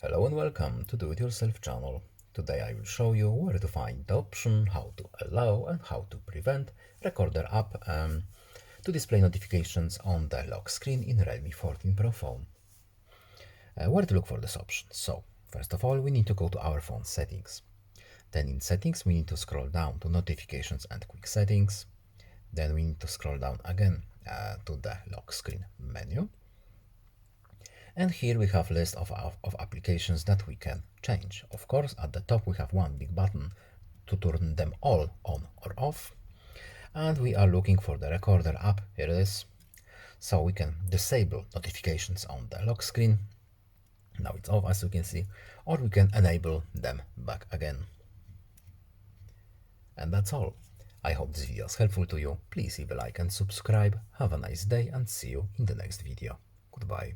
Hello and welcome to Do It Yourself channel. Today I will show you where to find the option, how to allow and how to prevent Recorder app to display notifications on the lock screen in Realme 14 Pro phone. Where to look for this option? So, first of all, we need to go to our phone settings. Then in settings, we need to scroll down to notifications and quick settings. Then we need to scroll down again to the lock screen menu. And here we have a list of applications that we can change. Of course, at the top we have one big button to turn them all on or off. And we are looking for the Recorder app. Here it is. So we can disable notifications on the lock screen. Now it's off, as you can see, or we can enable them back again. And that's all. I hope this video is helpful to you. Please leave a like and subscribe. Have a nice day and see you in the next video. Goodbye.